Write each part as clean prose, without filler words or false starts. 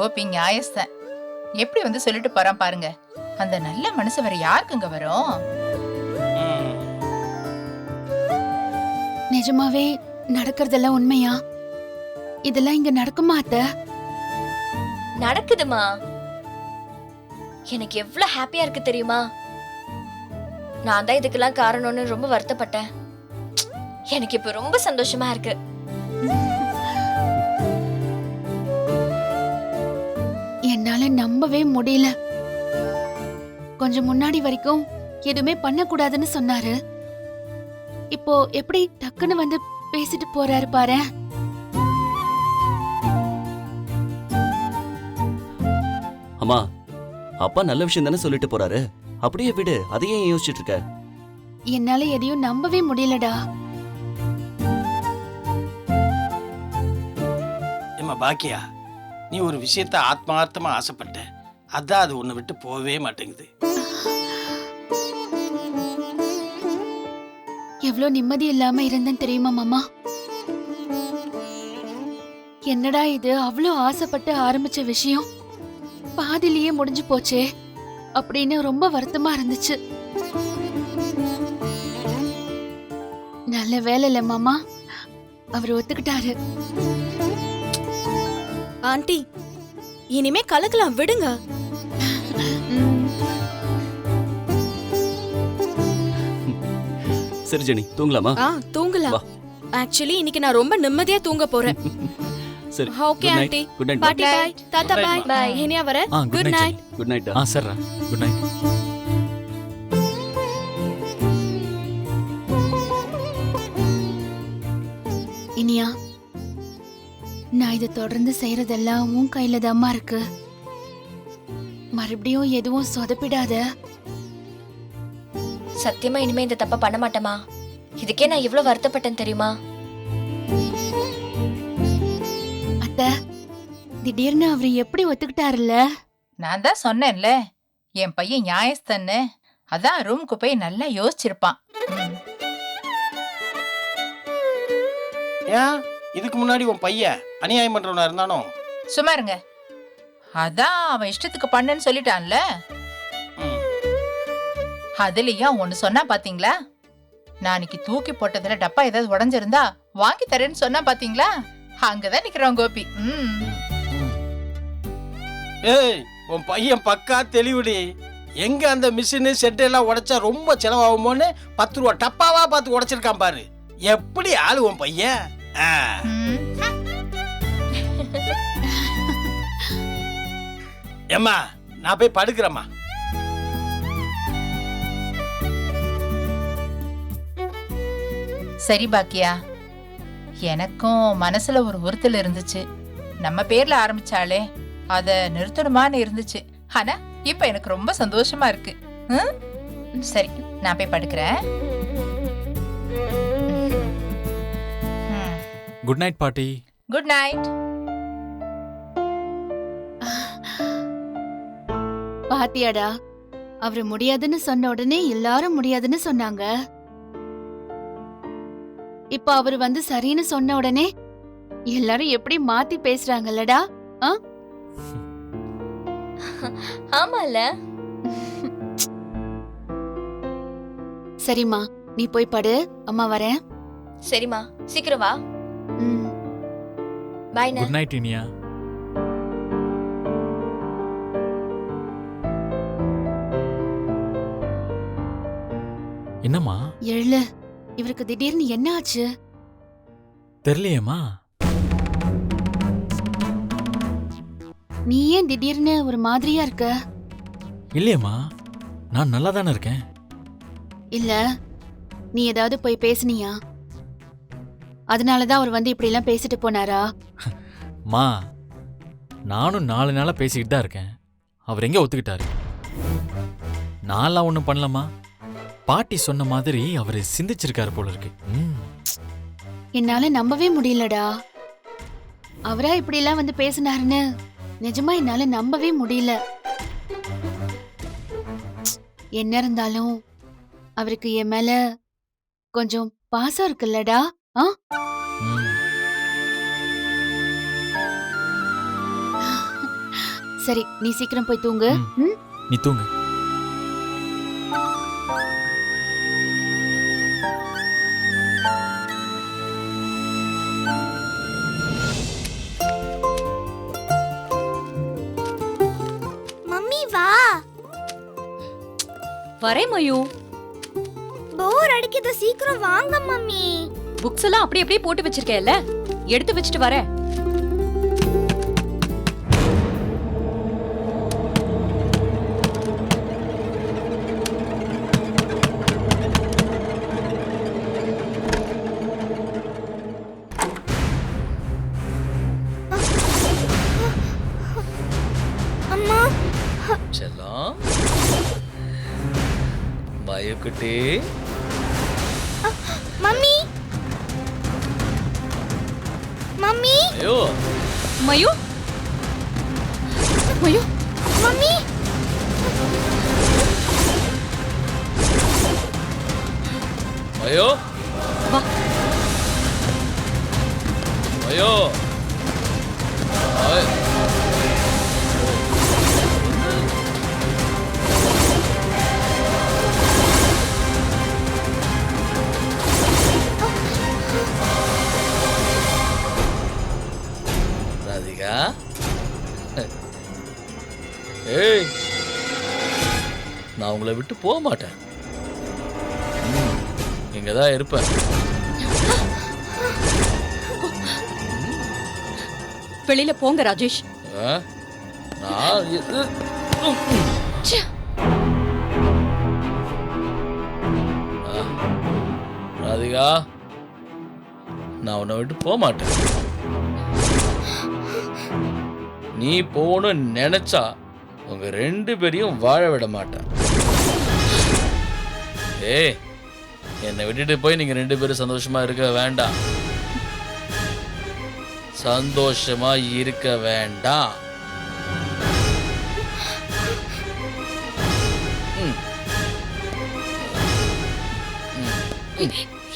கோபி நியாயஸ்தான். எப்படி வந்து சொல்லிட்டு போறான் பாருங்க. அந்த நல்ல மனசு வேற யாருக்குங்க வரும்? நிஜமாவே நடக்கிறதெல்லாம் உண்மையா? இதெல்லாம் இங்க நடக்குமா அத்தை? நடக்குதுமா. எனக்கு எவ்வளவு ஹாப்பியா இருக்கு தெரியுமா? நான் தான் இதுக்கெல்லாம் காரணம்னு ரொம்ப வருத்தப்பட்டேன். எனக்கு இப்ப ரொம்ப சந்தோஷமா இருக்கு. என்னால நம்பவே முடியல. கொஞ்சம் முன்னாடி வரைக்கும் எதுவுமே பண்ணக்கூடாதுன்னு சொன்னாரு. இப்போ எப்படி டக்குன்னு வந்து பேசிட்டு போறாரு பாரு. அம்மா, அப்பா நல்ல விஷயம் தானே சொல்லிட்டு போறாரு. அப்படியே விடு, அதையே யோசிச்சுட்டு இருக்க? என்னால எதையும் நம்பவே முடியலடா. ஏம்மா பாக்கியா, நீ ஒரு விஷயத்த ஆத்மார்த்தமா ஆசைப்பட்ட, அதான் அது உன்னை விட்டு போகவே மாட்டேங்குது. எவ்வளவு நிம்மதி இல்லாம இருந்தேன்னு தெரியுமா மாமா? என்னடா இது, அவ்வளவு ஆசைப்பட்டு ஆரம்பிச்ச விஷயம் பாதிலேயே முடிஞ்சு போச்சே அப்படின்னு ரொம்ப வருத்தமா இருந்துச்சு. நல்ல வேலை இல்ல மாமா, அவர் ஒத்துக்கிட்டாரு. ஆண்டி, இனிமே கலக்கலாம் விடுங்க. சரி ஜெனி, தூங்கலாமா? தூங்கலாம். ஆக்சுவலி இன்னைக்கு நான் ரொம்ப நிம்மதியா தூங்க போறேன். சரி, ஓகே ஆண்டி. Good night. பாட்டி பாய், தாத்தா பாய். Bye. இனியா வர. Good night. Good night. சரி, குட் நைட். இனியா, நான் இதை தொடர்ந்து செய்யறதெல்லாம் உன் கையில தாம்மா இருக்கு. மறுபடியும் எதுவும் சொதப்பிடாத. சத்தியமா இனிமே இந்த தப்ப பண்ண மாட்டேமா. இதுக்கே நான் இவ்வளவு வருத்தப்பட்டேன் தெரியுமா? அத்தை, திடீர்னு அவரு எப்படி ஒத்துக்கிட்டாருல்ல? நான் தான் சொன்னேன்ல, என் பையன் நியாயஸ்தான்னு. அதான் ரூமுக்கு போய் நல்லா யோசிச்சிருப்பான். ஏன் இதுக்கு முன்னாடி உன் பையன் அநியாயம் பண்றவனா இருந்தானோ? சும்மா இருங்க. அதான் அவன் இஷ்டத்துக்கு பண்ணுன்னு சொல்லிட்டான்ல. அதுலயும் ஒண்ணு சொன்னா பாத்தீங்களா? நாளைக்கு தூக்கி போட்டதுல டப்பா ஏதாவது உடஞ்சிருந்தா வாங்கி தரேன்னு சொன்னா பாத்தீங்களா? அங்கதான் நிக்கிறான் கோபி. ஏய், உன் பையன் பக்கா தெளிவுடி. எங்க அந்த மிஷினு செட் எல்லாம் உடைச்சா ரொம்ப செலவாகுமோன்னு 10 ரூபா டப்பாவா பார்த்து உடைச்சிருக்கான் பாரு. எப்படி ஆளு உன் பையன்? ஏம்மா, நான் போய் படுக்கிறேம்மா. சரி பாக்கியா, எனக்கும் மனசுல ஒரு உறுத்தல் இருந்துச்சு. நம்ம பேர்ல ஆரம்பிச்சாலே அத நிறுத்தணுமான்னு இருந்துச்சு. ஆனா இப்ப எனக்கு ரொம்ப சந்தோஷமா இருக்கு. சரி, நான் போய் படுக்கிறேன். குட் நைட் பாட்டி. Good night. பாத்தியாடா, அவரு முடியாதுன்னு சொன்ன உடனே எல்லாரும் முடியாதுன்னு சொன்னாங்க. இப்ப அவரு வந்து சரின்னு சொன்ன உடனே எல்லாரும் எப்படி மாத்தி பேசுறாங்கல்லடா? ஆமால. சரிம்மா, நீ போய் படு, அம்மா வரேன். சரிம்மா, சீக்கிரம் வா. பாய். Good night Iniya. என்னம்மா? எழு. இவருக்கு திடீர்னு என்ன ஆச்சு? தெரியலையேம்மா. நீ ஏன் திடீர்னு ஒரு மாதிரியா இருக்க? இல்லையேம்மா, நான் நல்லா தானே இருக்கேன். இல்ல, நீ ஏதாவது போய் பேசுனியா? அதனாலதான் அவர் வந்து இப்படி எல்லாம் பேசிட்டு போனாரா? மா, நானும் 4 நாளா பேசிக்கிட்டு தான் இருக்கேன். அவர் எங்க ஒத்துக்கிட்டாரு? நான்லாம் ஒன்றும் பண்ணலம்மா. பாட்டி சொன்ன மாதிரி அவரு சிந்திச்சிருக்காரு போல இருக்கு. என்னால நம்பவே முடியலடா. அவரா இப்படி எல்லாம் வந்து பேசினாருன்னு நிஜமா என்னால நம்பவே முடியல. என்ன இருந்தாலும் அவருக்கு என் மேல கொஞ்சம் பாசம் இருக்குல்லடா. சரி நீ சீக்கிரம் போய் தூங்கு. ம்? நீ தூங்கு. மம்மி வா. வரேன் மயூ. போர் அடிக்குது, சீக்கிரம் வாங்க மம்மி. புக்ஸ் எல்லாம் அப்படி அப்படியே போட்டு வச்சிருக்கேன்ல, எடுத்து வச்சுட்டு வரேன். அம்மா. செல்லம், மயுக்குட்டி, மம்மி. மம்மி. ஐயோ மயூ, மயூ, மம்மி. மயோ, வா. மயோ, மய- ராதிகா, ஏய், நான் உங்களை விட்டு போக மாட்டேன். இங்கதான் இருப்பேன். வெளியில போங்க ராஜேஷ். ஆ? நான் ஆ, ராதிகா, நான் உன்னை விட்டு போக மாட்டேன். நீ போகணும்னு நினைச்சா உங்க 2 பேரையும் வாழ விட மாட்டேன். ஏய், என்னை விட்டுட்டு போய் நீங்க 2 பேரும் சந்தோஷமா இருக்க வேண்டாம். சந்தோஷமா இருக்க வேண்டாம்.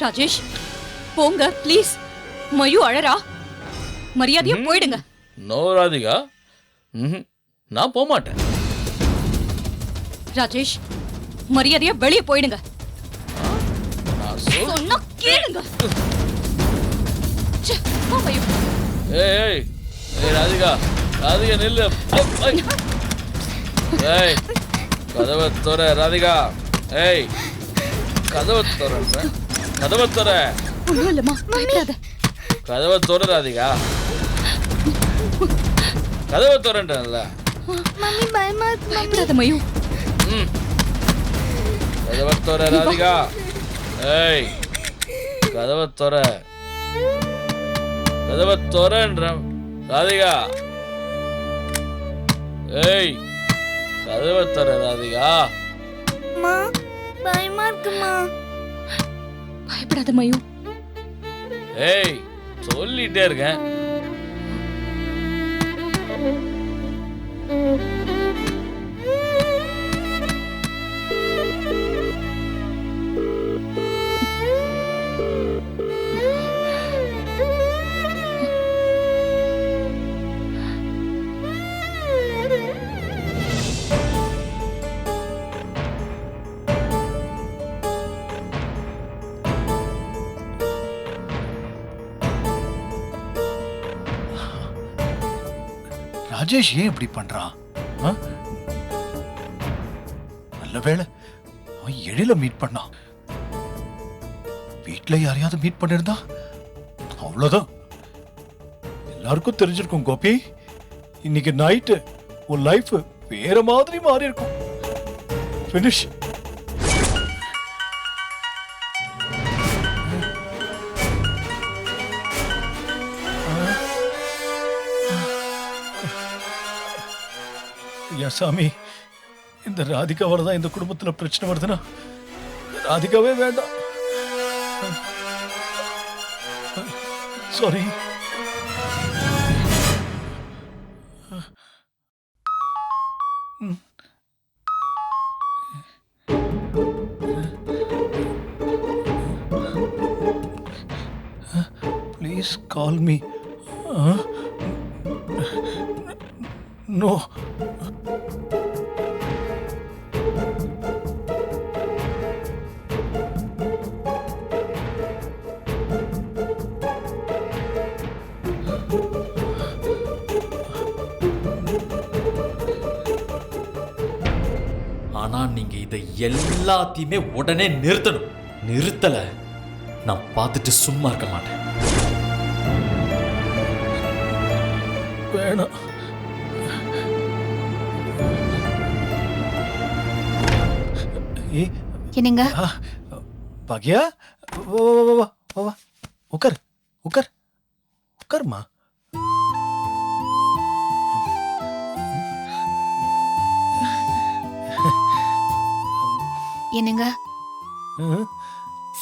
ராஜேஷ் போங்க ப்ளீஸ். மயூ அழறா, மரியாதையா போயிடுங்க. நோ ராதிகா, நான் போக மாட்டேன். ராஜேஷ் மரியாதையா வெளியே போயிடுங்க. நான் சொன்னா கேளுங்க. ச்சே, போ மயூ. ஏய் ஏய் ஏய் ராதிகா, ராதிகா நில்லு. ஏய், ஏய், கதவை தோற ராதிகா. ஏய், கதவை தோற, கதவை தோற, ஒண்ணும் இல்லம்மா, பயப்படாத. கதவை தோற ராதிகா, கதவை தோறன்றல. மம்மி பயமா இருக்கு. பயப்படாத மயூ. கதவை தோற ராதிகா. ஏய், கதவை தோற, கதவை தோறன்ற ராதிகா. ஏய், கதவை தோற ராதிகா. அம்மா பயமா இருக்குமா. பயப்படாத மயூ. ஏய், சொல்லிட்டே இருக்கேன். ராஜேஷ் ஏன் இப்படி பண்றான்? ஆ? நல்ல வேளை அவன் எழில மீட் பண்ணான். வீட்ல யாரையாவது மீட் பண்ணிருந்தா அவ்வளவுதான், எல்லாருக்கும் தெரிஞ்சிருக்கும். கோபி, இன்னைக்கு நைட்டு உன் லைஃப் வேற மாதிரி மாறி இருக்கும். Finish. சாமி, இந்த ராதிகாவால தான் இந்த குடும்பத்துல பிரச்சனை வருதுன்னா ராதிகாவே வேண்டாம். Sorry. Please call me. No. ஆனா நீங்க இதை எல்லாத்தையுமே உடனே நிறுத்தணும். நிறுத்தல நான் பார்த்துட்டு சும்மா இருக்க மாட்டேன். வேணாம். ஏய், என்னங்க ஆ, பாக்யா, வா வா வா வா வா வா. உட்கார் உட்கார் உட்காருமா. என்னங்க ம்.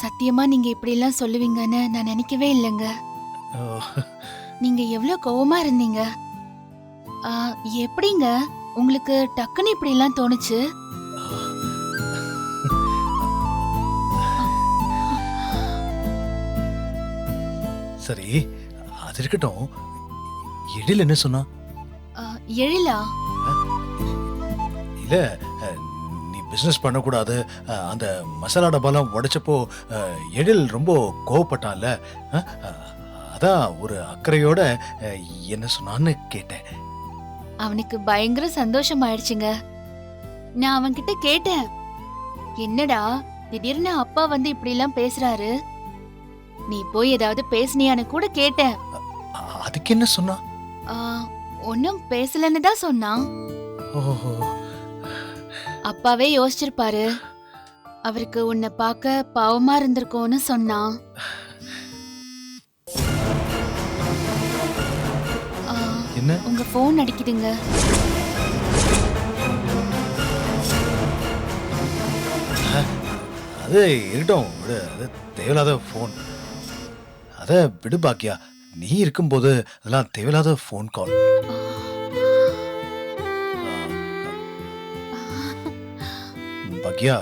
சத்தியமா நீங்க இப்படி எல்லாம் சொல்லுவீங்கன்னு நான் நினைக்கவே இல்லைங்க. ஓ, நீங்க எவ்வளவு கோவமா இருந்தீங்க. ஆ, எப்படிங்க உங்களுக்கு டக்குன்னு இப்படி எல்லாம் தோணுச்சு? சரி, அது இருக்கட்டும். எழில் என்ன சொன்னா? ஆ, எழிலா? இல்ல, நீ பிசினஸ் பண்ணக்கூடாது, அந்த மசாலா டப்பாலாம் உடைச்சப்போ எழில் ரொம்ப கோவப்பட்டான்ல, அதான் ஒரு அக்கறையோட என்ன சொன்னான்னு கேட்டேன். அவனுக்கு பயங்கர சந்தோஷம் ஆயிடுச்சுங்க. நான் அவன்கிட்ட கேட்டேன், என்னடா திடீர்னு அப்பா வந்து இப்படி எல்லாம் பேசுறாரு, நீ போய் ஏதாவது பேசுனியான்னு கூட கேட்டேன். அதுக்கு என்ன சொன்னா? ஒன்னும் பேசலன்னு தான் சொன்னான். ஓஹோ. அப்பாவே யோசிச்சிருப்பாரு, அவருக்கு உன்னை பார்க்க பாவமா இருந்திருக்கோன்னு சொன்னான். என்ன? உங்க போன் அடிக்குதுங்க. அது இருக்கட்டும் விடு, அது தேவையில்லாத ஃபோன். அதை விடு பாக்கியா, நீ இருக்கும்போது அதெல்லாம் தேவையில்லாத ஃபோன் கால். பாக்கியா,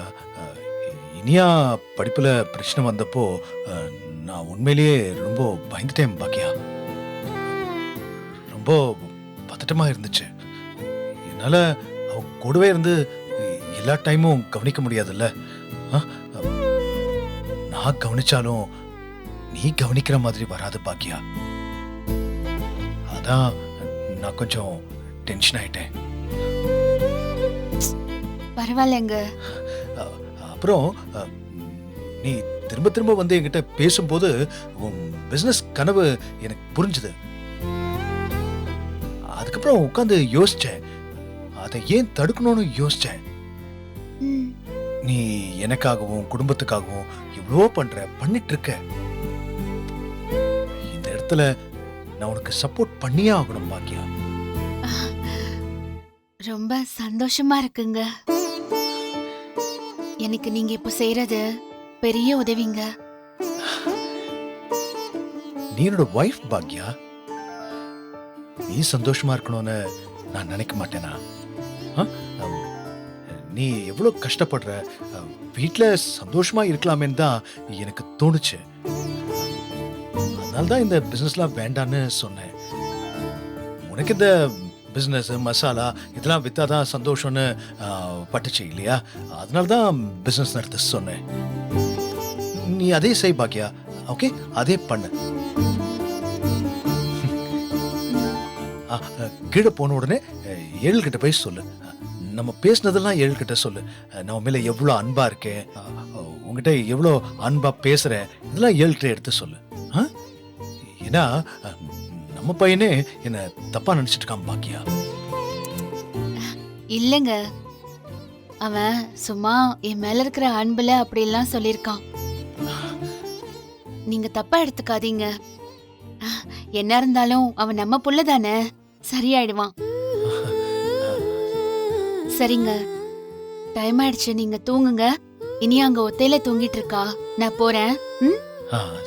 இனியா படிப்புல பிரச்சனை வந்தப்போ நான் உண்மையிலேயே ரொம்ப பயந்துட்டேன் பாக்கியா. ரொம்ப பதட்டமா இருந்துச்சு. என்னால அவ கூடவே இருந்து எல்லா டைமும் கவனிக்க முடியாதுல்ல. நான் கவனிச்சாலும் நீ கவனிக்கிற மாதிரி வராது பாக்கியா. அதான் நான் கொஞ்சம் டென்ஷன் ஆயிட்டேன். பரவாயில்லைங்க. அப்புறம் நீ திரும்ப திரும்ப வந்து என்கிட்ட பேசும்போது உன் பிசினஸ் கனவு எனக்கு புரிஞ்சுது. அதுக்கப்புறம் உட்காந்து யோசிச்சேன், அதை ஏன் தடுக்கணும்னு யோசிச்சேன். நீ எனக்காகவும் குடும்பத்துக்காகவும் எவ்வளவோ பண்ணிட்டு இருக்க. இந்த இடத்துல நான் உனக்கு சப்போர்ட் பண்ணியே ஆகணும் பாக்கியா. ரொம்ப சந்தோஷமா இருக்குங்க. எனக்கு நீங்க இப்ப செய்யறது பெரிய உதவிங்க. நீ என்னோட வைஃப் பாக்கியா. நீ சந்தோஷமா இருக்கணும்னு நான் நினைக்க மாட்டேனா? நீ எவ்வளவு கஷ்டப்படுற, வீட்டுல சந்தோஷமா இருக்கலாமேன்னு தான் எனக்கு தோணுச்சு. அதனால்தான் இந்த பிசினஸ்லாம் வேண்டான்னு சொன்னேன். உனக்கு இந்த பிசினஸ் மசாலா இதெல்லாம் வித்தாதான் சந்தோஷம்னு பட்டுச்சு இல்லையா? அதனால்தான் பிசினஸ் நடத்த சொன்னேன். நீ அதே செய் பாக்கியா. ஓகே, அதே பண்ணு. கீழே போன உடனே ஏழு கிட்ட போய் சொல்லு, நம்ம பேசினதெல்லாம் ஏழு கிட்ட சொல்லு. நம்ம மேல எவ்வளோ அன்பா இருக்கேன், உங்ககிட்ட எவ்வளோ அன்பா பேசுறேன், இதெல்லாம் ஏழு கிட்ட எடுத்து சொல்லு. ஏன்னா நம்ம பையனே என்ன தப்பா நினைச்சிட்டு இருக்கான் பாக்கியா. இல்லங்க, அவன் சும்மா என் மேல இருக்கிற அன்புல அப்படி எல்லாம் சொல்லிருக்கான். நீங்க தப்பா எடுத்துக்காதீங்க. என்ன இருந்தாலும் அவன் நம்ம புள்ள தானே, சரியாயிடுவான். சரிங்க, டைம் ஆயிடுச்சு, நீங்க தூங்குங்க. இனி அங்க ஒத்தையில தூங்கிட்டு இருக்கா, நான் போறேன்.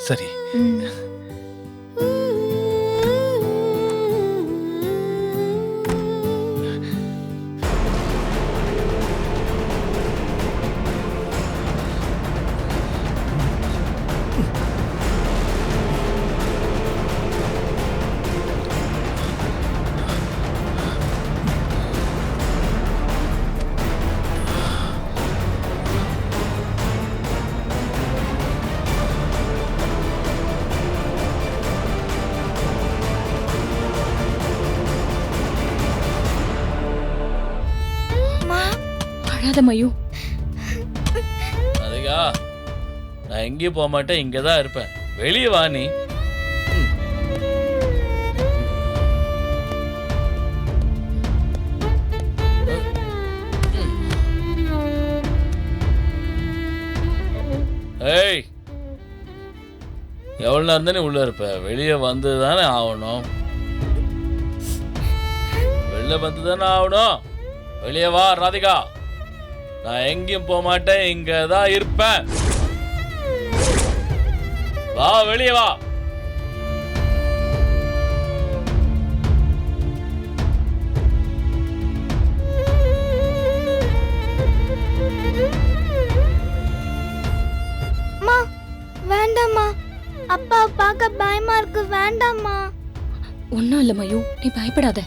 சரி. அழாத மயூ. ராதிகா, நான் எங்கேயும் போக மாட்டேன், இங்கே தான் இருப்பேன். வெளியே வா நீ. ஏய், எவ்வளோ நேரம் தானே உள்ள இருப்ப? வெளியே வந்து தானே ஆகணும். வெளில வந்து தானே ஆகணும். வெளியே வா ராதிகா. நான் எங்கேயும் போக மாட்டேன், இங்கே தான் இருப்பேன். வா, வெளியே வா. அம்மா வேண்டாம்மா, அப்பா பார்க்க பயமா இருக்கு, வேண்டாம்மா. ஒன்னும் இல்ல மயூ, நீ பயப்படாத.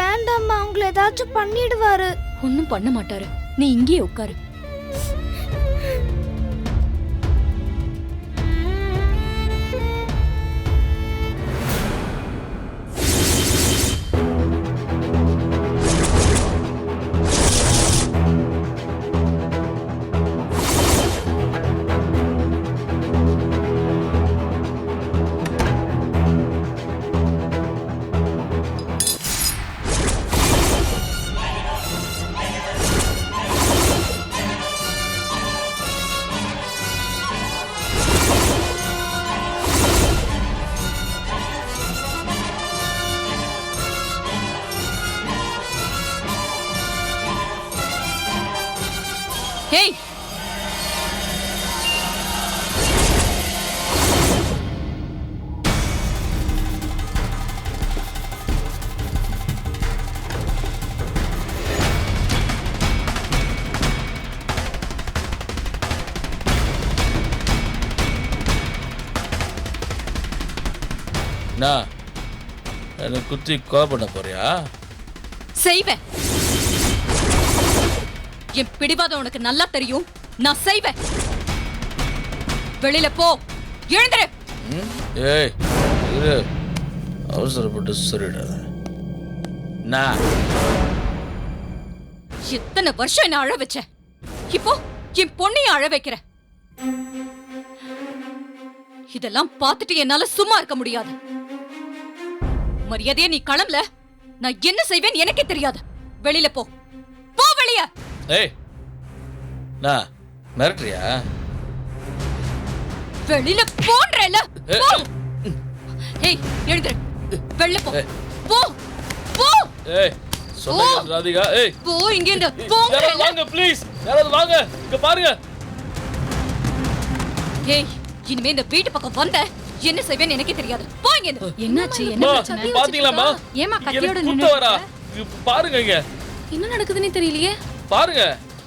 வேண்டாம்மா, உங்களை ஏதாச்சும் பண்ணிடுவாரு. ஒன்னும் பண்ண மாட்டாரு, நீ இங்கேயே உட்காரு. ஹேய், என்ன, என்னை குத்தி கொலை பண்ண போறியா? செய்வேன். என் பிடிவாதம் உனக்கு நல்லா தெரியும். நான் செய்வேன். வெளியில போ, எழுந்துரு. ஏய், இரு, அவசரப்பட்டு சொல்லிடாத. நான் எத்தனை வருஷம் என்ன அழ வச்ச, இப்போ என் பொண்ணையும் அழ வைக்கிற. இதெல்லாம் பார்த்துட்டு என்னால சும்மா இருக்க முடியாது. மரியாதையா நீ கிளம்பல, நான் என்ன செய்வேன் எனக்கே தெரியாது. வெளியில போ, போ வெளிய. ஏய், நான் மிரட்டுறியா? வெளியில போன்றேல. ஏய், எழுந்துரு, வெளில போ, போ போ. ஏய், சொல்லுங்க ராதிகா. ஏய், போ இங்க இருந்து, போங்க. வாங்க ப்ளீஸ், யாராவது வாங்க, இங்க பாருங்க. ஏய், இனிமே இந்த வீட்டு பக்கம் வந்த என்ன செய்வேன்னு எனக்கே தெரியாது. போ இங்க இருந்து. என்னாச்சு? என்ன பிரச்சனை? பாத்தீங்களாமா? ஏமா கத்தியோட குத்த வரா? பாருங்க இங்க. என்ன நடக்குதுன்னு தெரியலையே. பாருங்க,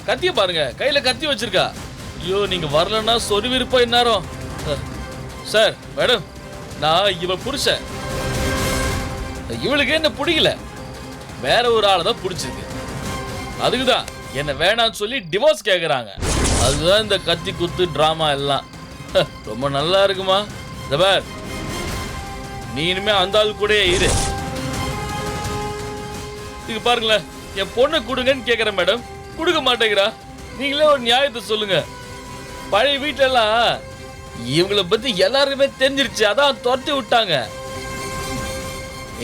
கத்திய பாருங்க, கையில கத்தி வச்சிருக்கா. ஐயோ, நீங்க வரலன்னா சொருவிருப்போம் இந்நேரம். சார், மேடம், நான் இவ புருஷன். இவளுக்கு என்ன பிடிக்கல, வேற ஒரு ஆளை தான் பிடிச்சிருக்கு. அதுக்குதான் என்ன வேணாம்னு சொல்லி டிவோர்ஸ் கேக்குறாங்க. அதுதான் இந்த கத்தி குத்து டிராமா எல்லாம். ரொம்ப நல்லா இருக்குமா? இந்த பார், நீ இனிமே அந்த ஆள் கூட இரு. இது பாருங்களேன், என் பொண்ணை கொடுங்கன்னு கேக்குறேன் மேடம், கொடுக்க மாட்டேங்கிறா. நீங்களே ஒரு நியாயத்தை சொல்லுங்க. பழைய வீட்டுல எல்லாம் இவங்கள பத்தி எல்லாருக்குமே தெரிஞ்சிருச்சு, அதான் துரத்தி விட்டாங்க.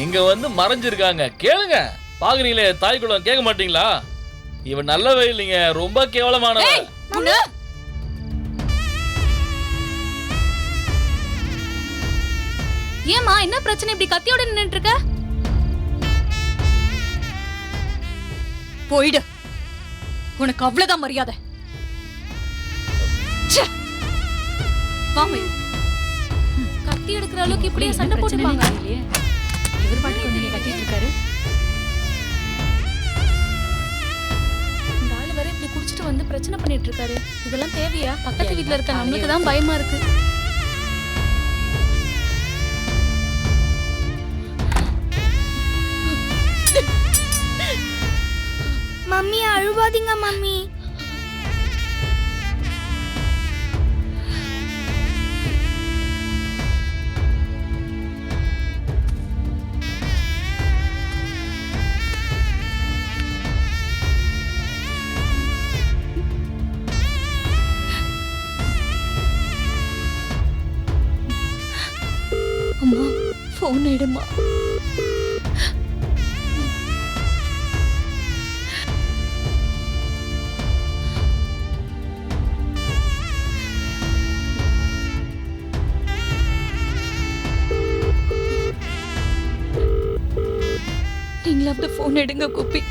இங்க வந்து மறைஞ்சிருக்காங்க. கேளுங்க, பாக்குறீங்களே, தாய் குலம் கேட்க மாட்டீங்களா? இவன் நல்லவே இல்லைங்க, ரொம்ப கேவலமானவன். ஏமா, என்ன பிரச்சனை? இப்படி கத்தியோட நின்னுட்டு இருக்க? போயிடு, உனக்கு அவ்வளவுதான் மரியாதை. கத்தி எடுக்கிற அளவுக்கு இப்படியே சண்டை போட்டுப்பாங்க. இவர் பாட்டுக்கு வந்து கத்திட்டு இருக்காரு. இந்த ஆளு வேற இப்படி குடிச்சிட்டு வந்து பிரச்சனை பண்ணிட்டு இருக்காரு. இதெல்லாம் தேவையா? பக்கத்து வீட்டுல இருக்க நம்மளுக்கு தான் பயமா இருக்கு. மம்மி அழுவாதீங்க மம்மி. போன் எடுமா. நீங்களாவது போன் எடுங்க கோபி.